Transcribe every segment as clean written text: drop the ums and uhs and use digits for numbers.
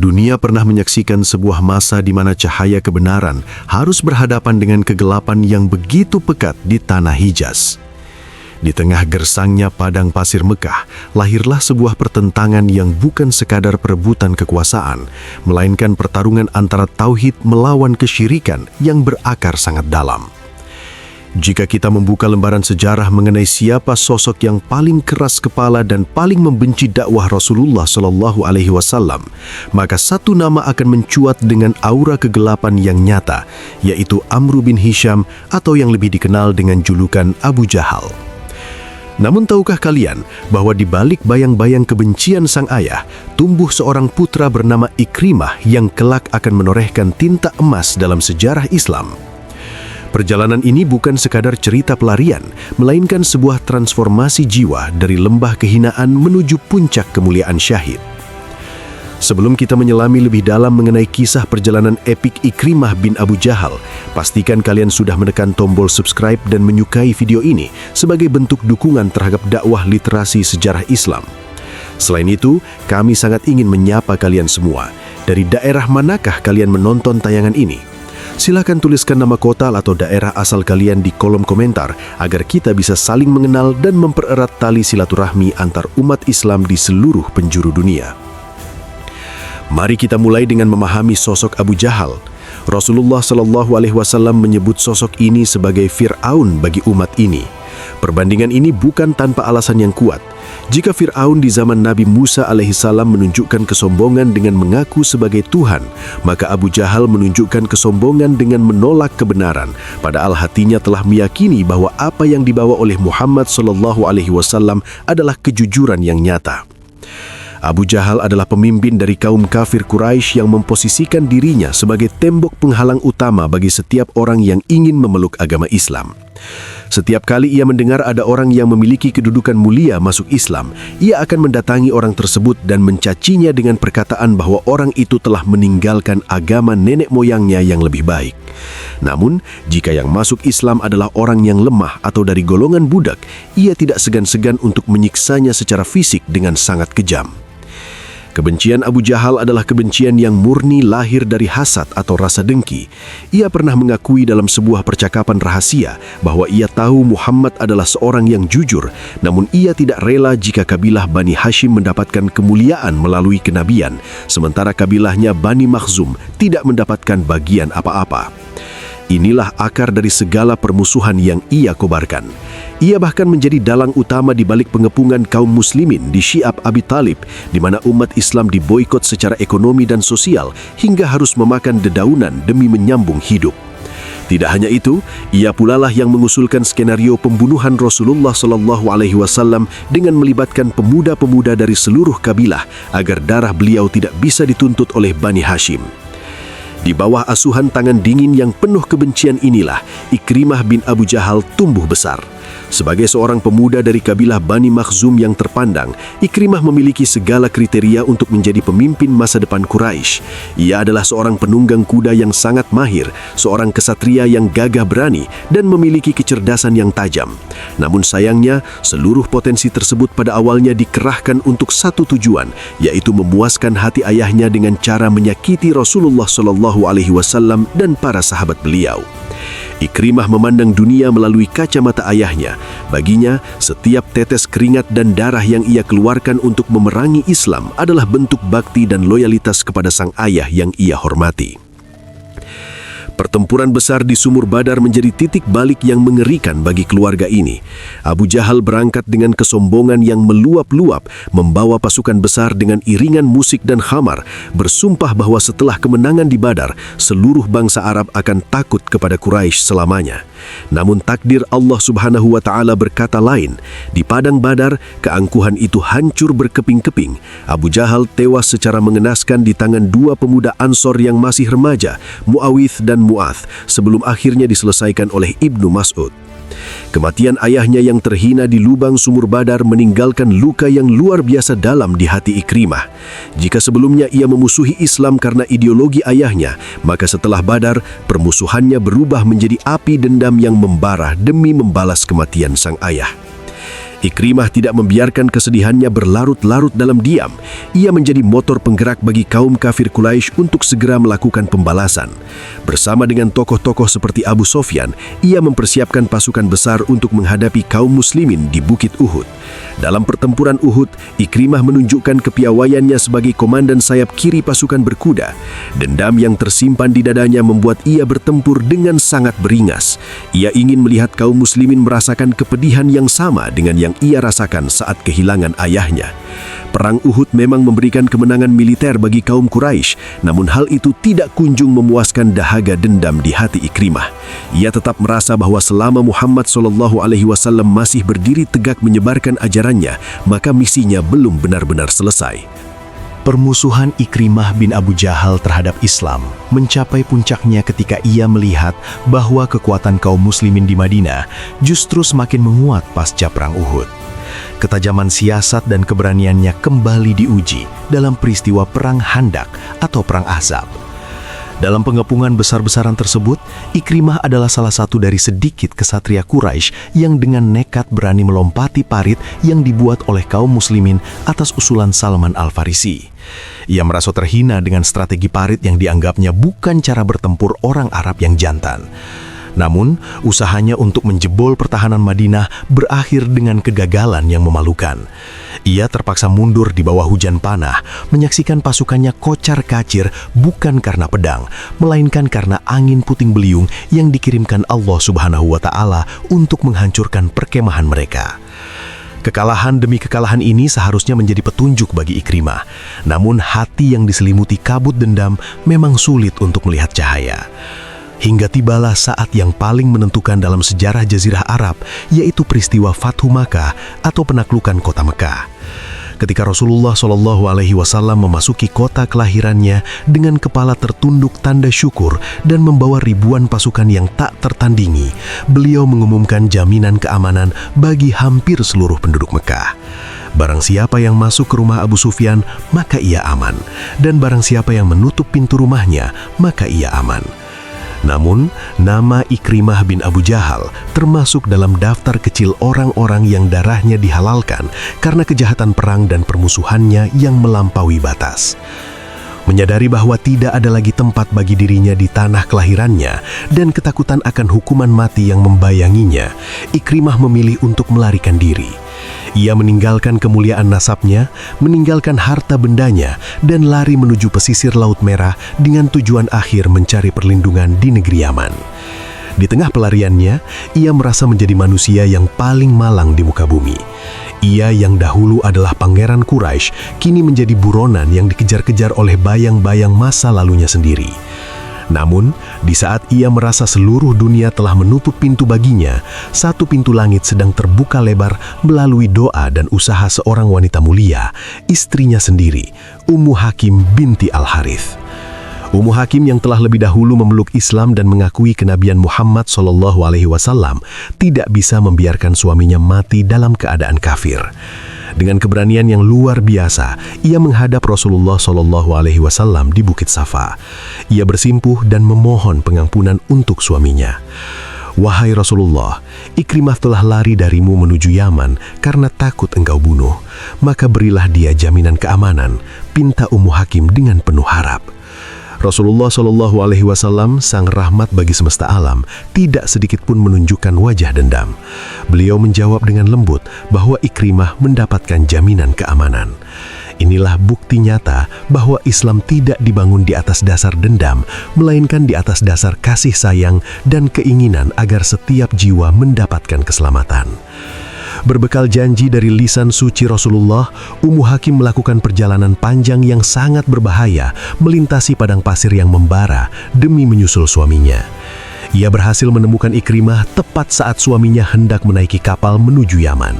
Dunia pernah menyaksikan sebuah masa di mana cahaya kebenaran harus berhadapan dengan kegelapan yang begitu pekat di tanah Hijaz. Di tengah gersangnya padang pasir Mekah, lahirlah sebuah pertentangan yang bukan sekadar perebutan kekuasaan, melainkan pertarungan antara tauhid melawan kesyirikan yang berakar sangat dalam. Jika kita membuka lembaran sejarah mengenai siapa sosok yang paling keras kepala dan paling membenci dakwah Rasulullah SAW, maka satu nama akan mencuat dengan aura kegelapan yang nyata, yaitu Amr bin Hisham atau yang lebih dikenal dengan julukan Abu Jahal. Namun tahukah kalian bahwa di balik bayang-bayang kebencian sang ayah, tumbuh seorang putra bernama Ikrimah yang kelak akan menorehkan tinta emas dalam sejarah Islam. Perjalanan ini bukan sekadar cerita pelarian, melainkan sebuah transformasi jiwa dari lembah kehinaan menuju puncak kemuliaan syahid. Sebelum kita menyelami lebih dalam mengenai kisah perjalanan epik Ikrimah bin Abu Jahal, pastikan kalian sudah menekan tombol subscribe dan menyukai video ini sebagai bentuk dukungan terhadap dakwah literasi sejarah Islam. Selain itu, kami sangat ingin menyapa kalian semua. Dari daerah manakah kalian menonton tayangan ini? Silakan tuliskan nama kota atau daerah asal kalian di kolom komentar agar kita bisa saling mengenal dan mempererat tali silaturahmi antar umat Islam di seluruh penjuru dunia. Mari kita mulai dengan memahami sosok Abu Jahal. Rasulullah SAW menyebut sosok ini sebagai Fir'aun bagi umat ini. Perbandingan ini bukan tanpa alasan yang kuat. Jika Fir'aun di zaman Nabi Musa alaihissalam menunjukkan kesombongan dengan mengaku sebagai Tuhan, maka Abu Jahal menunjukkan kesombongan dengan menolak kebenaran, padahal hatinya telah meyakini bahwa apa yang dibawa oleh Muhammad SAW adalah kejujuran yang nyata. Abu Jahal adalah pemimpin dari kaum kafir Quraisy yang memposisikan dirinya sebagai tembok penghalang utama bagi setiap orang yang ingin memeluk agama Islam. Setiap kali ia mendengar ada orang yang memiliki kedudukan mulia masuk Islam, ia akan mendatangi orang tersebut dan mencacinya dengan perkataan bahwa orang itu telah meninggalkan agama nenek moyangnya yang lebih baik. Namun, jika yang masuk Islam adalah orang yang lemah atau dari golongan budak, ia tidak segan-segan untuk menyiksanya secara fisik dengan sangat kejam. Kebencian Abu Jahal adalah kebencian yang murni lahir dari hasad atau rasa dengki. Ia pernah mengakui dalam sebuah percakapan rahasia bahwa ia tahu Muhammad adalah seorang yang jujur, namun ia tidak rela jika kabilah Bani Hashim mendapatkan kemuliaan melalui kenabian, sementara kabilahnya Bani Makhzum tidak mendapatkan bagian apa-apa. Inilah akar dari segala permusuhan yang ia kobarkan. Ia bahkan menjadi dalang utama di balik pengepungan kaum muslimin di Syi'ab Abi Talib, di mana umat Islam diboikot secara ekonomi dan sosial hingga harus memakan dedaunan demi menyambung hidup. Tidak hanya itu, ia pula lah yang mengusulkan skenario pembunuhan Rasulullah SAW dengan melibatkan pemuda-pemuda dari seluruh kabilah agar darah beliau tidak bisa dituntut oleh Bani Hashim. Di bawah asuhan tangan dingin yang penuh kebencian inilah, Ikrimah bin Abu Jahal tumbuh besar. Sebagai seorang pemuda dari kabilah Bani Makhzum yang terpandang, Ikrimah memiliki segala kriteria untuk menjadi pemimpin masa depan Quraisy. Ia adalah seorang penunggang kuda yang sangat mahir, seorang kesatria yang gagah berani, dan memiliki kecerdasan yang tajam. Namun sayangnya, seluruh potensi tersebut pada awalnya dikerahkan untuk satu tujuan, yaitu memuaskan hati ayahnya dengan cara menyakiti Rasulullah SAW dan para sahabat beliau. Ikrimah memandang dunia melalui kacamata ayahnya. Baginya, setiap tetes keringat dan darah yang ia keluarkan untuk memerangi Islam adalah bentuk bakti dan loyalitas kepada sang ayah yang ia hormati. Pertempuran besar di Sumur Badar menjadi titik balik yang mengerikan bagi keluarga ini. Abu Jahal berangkat dengan kesombongan yang meluap-luap, membawa pasukan besar dengan iringan musik dan khamar, bersumpah bahwa setelah kemenangan di Badar, seluruh bangsa Arab akan takut kepada Quraisy selamanya. Namun takdir Allah Subhanahu wa Ta'ala berkata lain. Di padang Badar, keangkuhan itu hancur berkeping-keping. Abu Jahal tewas secara mengenaskan di tangan dua pemuda Ansor yang masih remaja, Muawith dan Mu'ath, sebelum akhirnya diselesaikan oleh Ibnu Mas'ud. Kematian ayahnya yang terhina di lubang Sumur Badar meninggalkan luka yang luar biasa dalam di hati Ikrimah. Jika sebelumnya ia memusuhi Islam karena ideologi ayahnya, maka setelah Badar, permusuhannya berubah menjadi api dendam yang membara demi membalas kematian sang ayah. Ikrimah tidak membiarkan kesedihannya berlarut-larut dalam diam. Ia menjadi motor penggerak bagi kaum kafir Quraisy untuk segera melakukan pembalasan. Bersama dengan tokoh-tokoh seperti Abu Sofyan, ia mempersiapkan pasukan besar untuk menghadapi kaum muslimin di Bukit Uhud. Dalam pertempuran Uhud, Ikrimah menunjukkan kepiawaiannya sebagai komandan sayap kiri pasukan berkuda. Dendam yang tersimpan di dadanya membuat ia bertempur dengan sangat beringas. Ia ingin melihat kaum muslimin merasakan kepedihan yang sama dengan yang ia rasakan saat kehilangan ayahnya. Perang Uhud memang memberikan kemenangan militer bagi kaum Quraisy, namun hal itu tidak kunjung memuaskan dahaga dendam di hati Ikrimah. Ia tetap merasa bahwa selama Muhammad SAW masih berdiri tegak menyebarkan ajarannya, maka misinya belum benar-benar selesai. Permusuhan Ikrimah bin Abu Jahal terhadap Islam mencapai puncaknya ketika ia melihat bahwa kekuatan kaum muslimin di Madinah justru semakin menguat pasca Perang Uhud. Ketajaman siasat dan keberaniannya kembali diuji dalam peristiwa Perang Handak atau Perang Ahzab. Dalam pengepungan besar-besaran tersebut, Ikrimah adalah salah satu dari sedikit kesatria Quraisy yang dengan nekat berani melompati parit yang dibuat oleh kaum muslimin atas usulan Salman Al-Farisi. Ia merasa terhina dengan strategi parit yang dianggapnya bukan cara bertempur orang Arab yang jantan. Namun, usahanya untuk menjebol pertahanan Madinah berakhir dengan kegagalan yang memalukan. Ia terpaksa mundur di bawah hujan panah, menyaksikan pasukannya kocar-kacir bukan karena pedang, melainkan karena angin puting beliung yang dikirimkan Allah Subhanahu wa Ta'ala untuk menghancurkan perkemahan mereka. Kekalahan demi kekalahan ini seharusnya menjadi petunjuk bagi Ikrimah. Namun hati yang diselimuti kabut dendam memang sulit untuk melihat cahaya. Hingga tibalah saat yang paling menentukan dalam sejarah Jazirah Arab, yaitu peristiwa Fathu Makkah atau penaklukan kota Mekah. Ketika Rasulullah SAW memasuki kota kelahirannya dengan kepala tertunduk tanda syukur dan membawa ribuan pasukan yang tak tertandingi, beliau mengumumkan jaminan keamanan bagi hampir seluruh penduduk Mekah. Barang siapa yang masuk ke rumah Abu Sufyan, maka ia aman. Dan barang siapa yang menutup pintu rumahnya, maka ia aman. Namun, nama Ikrimah bin Abu Jahal termasuk dalam daftar kecil orang-orang yang darahnya dihalalkan karena kejahatan perang dan permusuhannya yang melampaui batas. Menyadari bahwa tidak ada lagi tempat bagi dirinya di tanah kelahirannya dan ketakutan akan hukuman mati yang membayanginya, Ikrimah memilih untuk melarikan diri. Ia meninggalkan kemuliaan nasabnya, meninggalkan harta bendanya, dan lari menuju pesisir Laut Merah dengan tujuan akhir mencari perlindungan di negeri Yaman. Di tengah pelariannya, ia merasa menjadi manusia yang paling malang di muka bumi. Ia yang dahulu adalah pangeran Quraisy, kini menjadi buronan yang dikejar-kejar oleh bayang-bayang masa lalunya sendiri. Namun, di saat ia merasa seluruh dunia telah menutup pintu baginya, satu pintu langit sedang terbuka lebar melalui doa dan usaha seorang wanita mulia, istrinya sendiri, Ummu Hakim binti Al-Harith. Ummu Hakim yang telah lebih dahulu memeluk Islam dan mengakui kenabian Muhammad SAW tidak bisa membiarkan suaminya mati dalam keadaan kafir. Dengan keberanian yang luar biasa, ia menghadap Rasulullah SAW di Bukit Safa. Ia bersimpuh dan memohon pengampunan untuk suaminya. "Wahai Rasulullah, Ikrimah telah lari darimu menuju Yaman karena takut engkau bunuh. Maka berilah dia jaminan keamanan," pinta Ummu Hakim dengan penuh harap. Rasulullah SAW, sang rahmat bagi semesta alam, tidak sedikit pun menunjukkan wajah dendam. Beliau menjawab dengan lembut bahwa Ikrimah mendapatkan jaminan keamanan. Inilah bukti nyata bahwa Islam tidak dibangun di atas dasar dendam, melainkan di atas dasar kasih sayang dan keinginan agar setiap jiwa mendapatkan keselamatan. Berbekal janji dari lisan suci Rasulullah, Ummu Hakim melakukan perjalanan panjang yang sangat berbahaya melintasi padang pasir yang membara demi menyusul suaminya. Ia berhasil menemukan Ikrimah tepat saat suaminya hendak menaiki kapal menuju Yaman.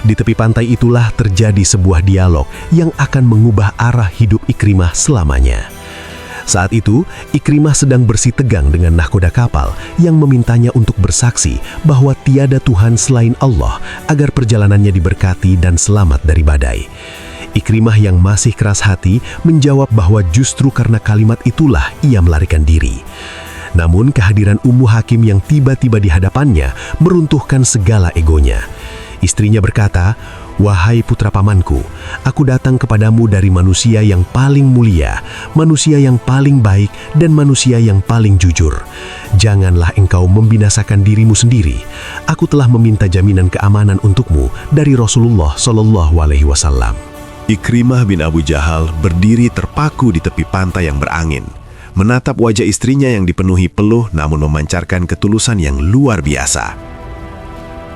Di tepi pantai itulah terjadi sebuah dialog yang akan mengubah arah hidup Ikrimah selamanya. Saat itu, Ikrimah sedang bersih tegang dengan nahkoda kapal yang memintanya untuk bersaksi bahwa tiada Tuhan selain Allah agar perjalanannya diberkati dan selamat dari badai. Ikrimah yang masih keras hati menjawab bahwa justru karena kalimat itulah ia melarikan diri. Namun kehadiran Ummu Hakim yang tiba-tiba di hadapannya meruntuhkan segala egonya. Istrinya berkata, "Wahai putra pamanku, aku datang kepadamu dari manusia yang paling mulia, manusia yang paling baik, dan manusia yang paling jujur. Janganlah engkau membinasakan dirimu sendiri. Aku telah meminta jaminan keamanan untukmu dari Rasulullah Shallallahu Alaihi Wasallam." Ikrimah bin Abu Jahal berdiri terpaku di tepi pantai yang berangin, menatap wajah istrinya yang dipenuhi peluh namun memancarkan ketulusan yang luar biasa.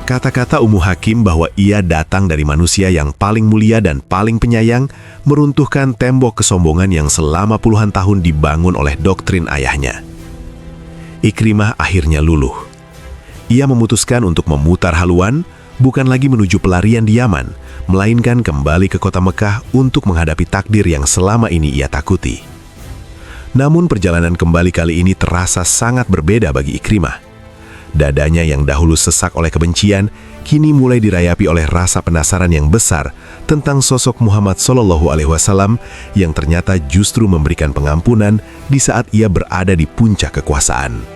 Kata-kata Ummu Hakim bahwa ia datang dari manusia yang paling mulia dan paling penyayang meruntuhkan tembok kesombongan yang selama puluhan tahun dibangun oleh doktrin ayahnya. Ikrimah akhirnya luluh. Ia memutuskan untuk memutar haluan, bukan lagi menuju pelarian di Yaman, melainkan kembali ke kota Mekah untuk menghadapi takdir yang selama ini ia takuti. Namun perjalanan kembali kali ini terasa sangat berbeda bagi Ikrimah. Dadanya yang dahulu sesak oleh kebencian, kini mulai dirayapi oleh rasa penasaran yang besar tentang sosok Muhammad SAW yang ternyata justru memberikan pengampunan di saat ia berada di puncak kekuasaan.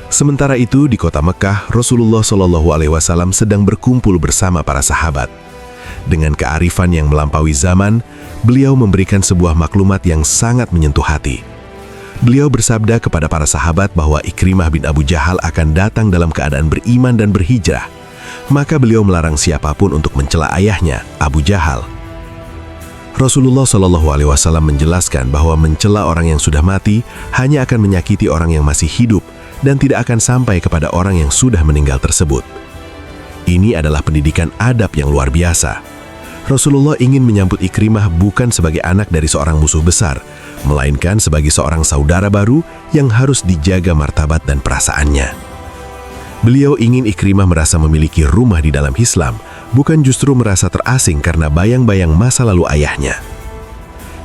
Sementara itu di kota Mekah, Rasulullah SAW sedang berkumpul bersama para sahabat. Dengan kearifan yang melampaui zaman, beliau memberikan sebuah maklumat yang sangat menyentuh hati. Beliau bersabda kepada para sahabat bahwa Ikrimah bin Abu Jahal akan datang dalam keadaan beriman dan berhijrah. Maka beliau melarang siapapun untuk mencela ayahnya, Abu Jahal. Rasulullah SAW menjelaskan bahwa mencela orang yang sudah mati hanya akan menyakiti orang yang masih hidup dan tidak akan sampai kepada orang yang sudah meninggal tersebut. Ini adalah pendidikan adab yang luar biasa. Rasulullah ingin menyambut Ikrimah bukan sebagai anak dari seorang musuh besar, melainkan sebagai seorang saudara baru yang harus dijaga martabat dan perasaannya. Beliau ingin Ikrimah merasa memiliki rumah di dalam Islam, bukan justru merasa terasing karena bayang-bayang masa lalu ayahnya.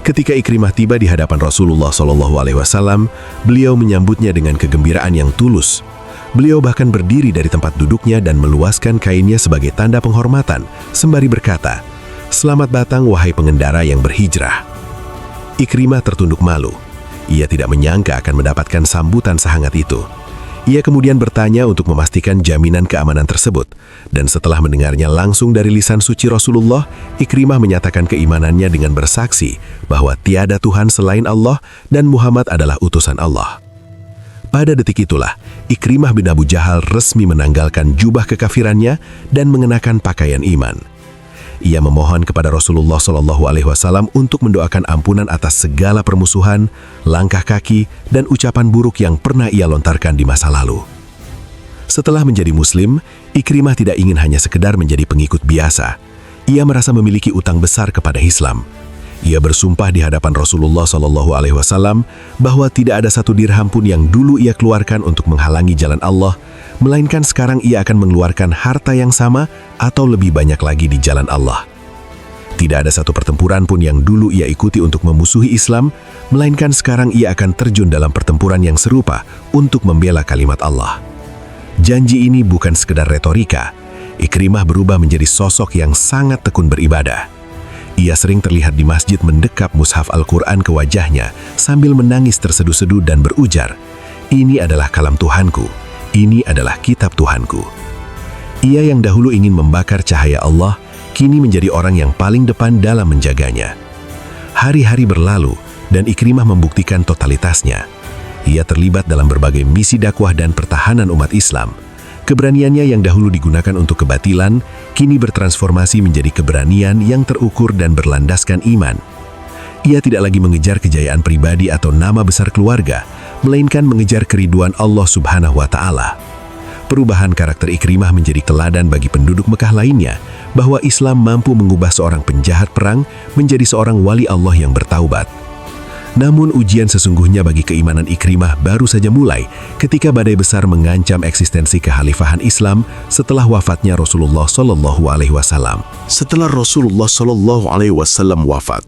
Ketika Ikrimah tiba di hadapan Rasulullah SAW, beliau menyambutnya dengan kegembiraan yang tulus. Beliau bahkan berdiri dari tempat duduknya dan meluaskan kainnya sebagai tanda penghormatan, sembari berkata, "Selamat datang wahai pengendara yang berhijrah." Ikrimah tertunduk malu. Ia tidak menyangka akan mendapatkan sambutan sehangat itu. Ia kemudian bertanya untuk memastikan jaminan keamanan tersebut. Dan setelah mendengarnya langsung dari lisan suci Rasulullah, Ikrimah menyatakan keimanannya dengan bersaksi bahwa tiada Tuhan selain Allah dan Muhammad adalah utusan Allah. Pada detik itulah, Ikrimah bin Abu Jahal resmi menanggalkan jubah kekafirannya dan mengenakan pakaian iman. Ia memohon kepada Rasulullah SAW untuk mendoakan ampunan atas segala permusuhan, langkah kaki, dan ucapan buruk yang pernah ia lontarkan di masa lalu. Setelah menjadi Muslim, Ikrimah tidak ingin hanya sekedar menjadi pengikut biasa. Ia merasa memiliki utang besar kepada Islam. Ia bersumpah di hadapan Rasulullah SAW bahwa tidak ada satu dirham pun yang dulu ia keluarkan untuk menghalangi jalan Allah, melainkan sekarang ia akan mengeluarkan harta yang sama atau lebih banyak lagi di jalan Allah. Tidak ada satu pertempuran pun yang dulu ia ikuti untuk memusuhi Islam, melainkan sekarang ia akan terjun dalam pertempuran yang serupa untuk membela kalimat Allah. Janji ini bukan sekedar retorika. Ikrimah berubah menjadi sosok yang sangat tekun beribadah. Ia sering terlihat di masjid mendekap mushaf Al-Quran ke wajahnya sambil menangis terseduh-seduh dan berujar, "Ini adalah kalam Tuhanku. Ini adalah kitab Tuhanku." Ia yang dahulu ingin membakar cahaya Allah, kini menjadi orang yang paling depan dalam menjaganya. Hari-hari berlalu, dan Ikrimah membuktikan totalitasnya. Ia terlibat dalam berbagai misi dakwah dan pertahanan umat Islam. Keberaniannya yang dahulu digunakan untuk kebatilan, kini bertransformasi menjadi keberanian yang terukur dan berlandaskan iman. Ia tidak lagi mengejar kejayaan pribadi atau nama besar keluarga, melainkan mengejar keriduan Allah Subhanahu wa Ta'ala. Perubahan karakter Ikrimah menjadi teladan bagi penduduk Mekah lainnya, bahwa Islam mampu mengubah seorang penjahat perang menjadi seorang wali Allah yang bertaubat. Namun ujian sesungguhnya bagi keimanan Ikrimah baru saja mulai ketika badai besar mengancam eksistensi kekhalifahan Islam setelah wafatnya Rasulullah SAW. Setelah Rasulullah SAW wafat,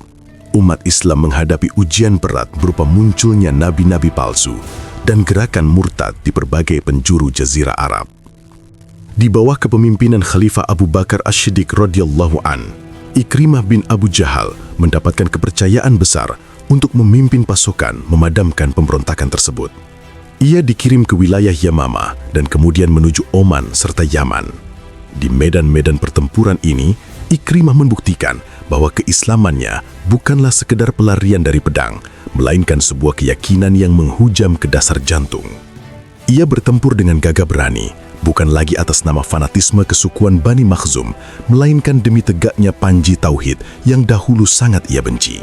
umat Islam menghadapi ujian berat berupa munculnya nabi-nabi palsu dan gerakan murtad di berbagai penjuru Jazirah Arab. Di bawah kepemimpinan Khalifah Abu Bakar As-Siddiq radhiyallahu an, Ikrimah bin Abu Jahal mendapatkan kepercayaan besar untuk memimpin pasukan memadamkan pemberontakan tersebut. Ia dikirim ke wilayah Yamamah dan kemudian menuju Oman serta Yaman. Di medan-medan pertempuran ini, Ikrimah membuktikan bahwa keislamannya bukanlah sekedar pelarian dari pedang, melainkan sebuah keyakinan yang menghujam ke dasar jantung. Ia bertempur dengan gagah berani, bukan lagi atas nama fanatisme kesukuan Bani Makhzum, melainkan demi tegaknya panji tauhid yang dahulu sangat ia benci.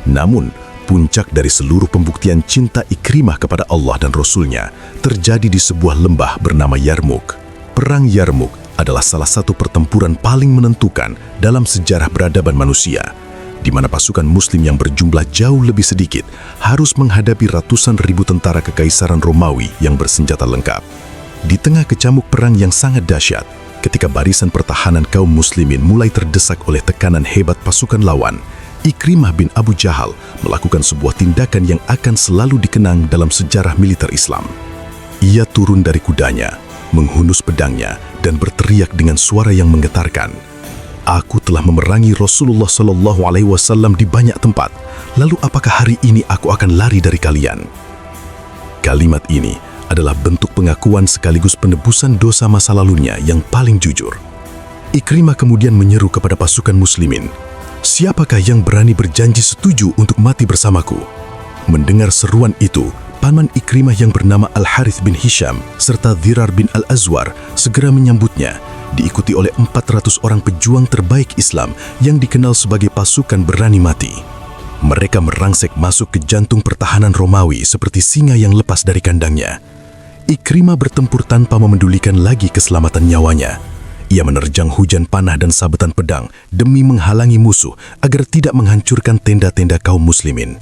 Namun, puncak dari seluruh pembuktian cinta Ikrimah kepada Allah dan Rasul-Nya terjadi di sebuah lembah bernama Yarmuk. Perang Yarmuk adalah salah satu pertempuran paling menentukan dalam sejarah peradaban manusia, di mana pasukan Muslim yang berjumlah jauh lebih sedikit harus menghadapi ratusan ribu tentara Kekaisaran Romawi yang bersenjata lengkap. Di tengah kecamuk perang yang sangat dahsyat, ketika barisan pertahanan kaum Muslimin mulai terdesak oleh tekanan hebat pasukan lawan, Ikrimah bin Abu Jahal melakukan sebuah tindakan yang akan selalu dikenang dalam sejarah militer Islam. Ia turun dari kudanya, menghunus pedangnya, dan berteriak dengan suara yang menggetarkan, "Aku telah memerangi Rasulullah SAW di banyak tempat, lalu apakah hari ini aku akan lari dari kalian?" Kalimat ini adalah bentuk pengakuan sekaligus penebusan dosa masa lalunya yang paling jujur. Ikrimah kemudian menyeru kepada pasukan Muslimin, "Siapakah yang berani berjanji setuju untuk mati bersamaku?" Mendengar seruan itu, paman Ikrimah yang bernama Al-Harith bin Hisham serta Dhirar bin Al-Azwar segera menyambutnya, diikuti oleh 400 orang pejuang terbaik Islam yang dikenal sebagai pasukan berani mati. Mereka merangsek masuk ke jantung pertahanan Romawi seperti singa yang lepas dari kandangnya. Ikrimah bertempur tanpa memedulikan lagi keselamatan nyawanya. Ia menerjang hujan panah dan sabetan pedang demi menghalangi musuh agar tidak menghancurkan tenda-tenda kaum muslimin.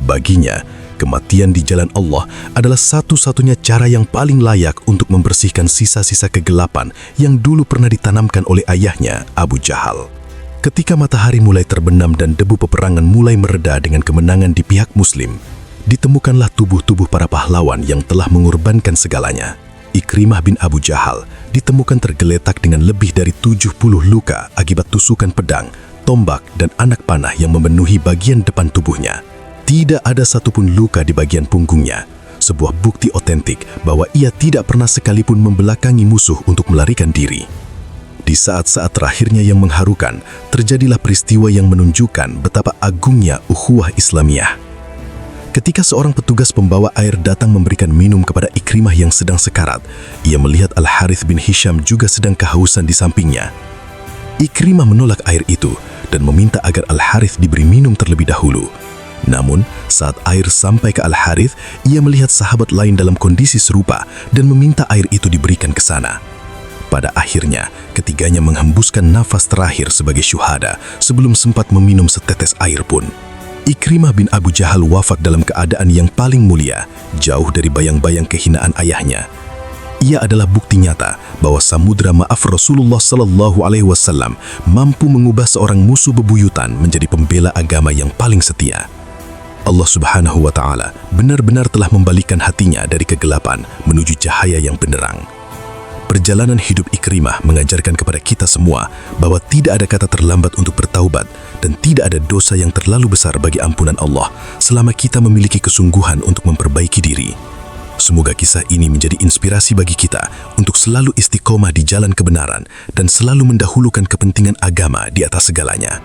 Baginya, kematian di jalan Allah adalah satu-satunya cara yang paling layak untuk membersihkan sisa-sisa kegelapan yang dulu pernah ditanamkan oleh ayahnya, Abu Jahal. Ketika matahari mulai terbenam dan debu peperangan mulai mereda dengan kemenangan di pihak Muslim, ditemukanlah tubuh-tubuh para pahlawan yang telah mengorbankan segalanya. Ikrimah bin Abu Jahal ditemukan tergeletak dengan lebih dari 70 luka akibat tusukan pedang, tombak, dan anak panah yang memenuhi bagian depan tubuhnya. Tidak ada satupun luka di bagian punggungnya, sebuah bukti otentik bahwa ia tidak pernah sekalipun membelakangi musuh untuk melarikan diri. Di saat-saat terakhirnya yang mengharukan, terjadilah peristiwa yang menunjukkan betapa agungnya ukhuwah Islamiyah. Ketika seorang petugas pembawa air datang memberikan minum kepada Ikrimah yang sedang sekarat, ia melihat Al-Harith bin Hisham juga sedang kehausan di sampingnya. Ikrimah menolak air itu dan meminta agar Al-Harith diberi minum terlebih dahulu. Namun, saat air sampai ke Al-Harith, ia melihat sahabat lain dalam kondisi serupa dan meminta air itu diberikan ke sana. Pada akhirnya, ketiganya menghembuskan nafas terakhir sebagai syuhada sebelum sempat meminum setetes air pun. Ikrimah bin Abu Jahal wafat dalam keadaan yang paling mulia, jauh dari bayang-bayang kehinaan ayahnya. Ia adalah bukti nyata bahwa samudra maaf Rasulullah SAW mampu mengubah seorang musuh bebuyutan menjadi pembela agama yang paling setia. Allah Subhanahu wa Ta'ala benar-benar telah membalikan hatinya dari kegelapan menuju cahaya yang benderang. Perjalanan hidup Ikrimah mengajarkan kepada kita semua bahwa tidak ada kata terlambat untuk bertaubat dan tidak ada dosa yang terlalu besar bagi ampunan Allah selama kita memiliki kesungguhan untuk memperbaiki diri. Semoga kisah ini menjadi inspirasi bagi kita untuk selalu istiqomah di jalan kebenaran dan selalu mendahulukan kepentingan agama di atas segalanya.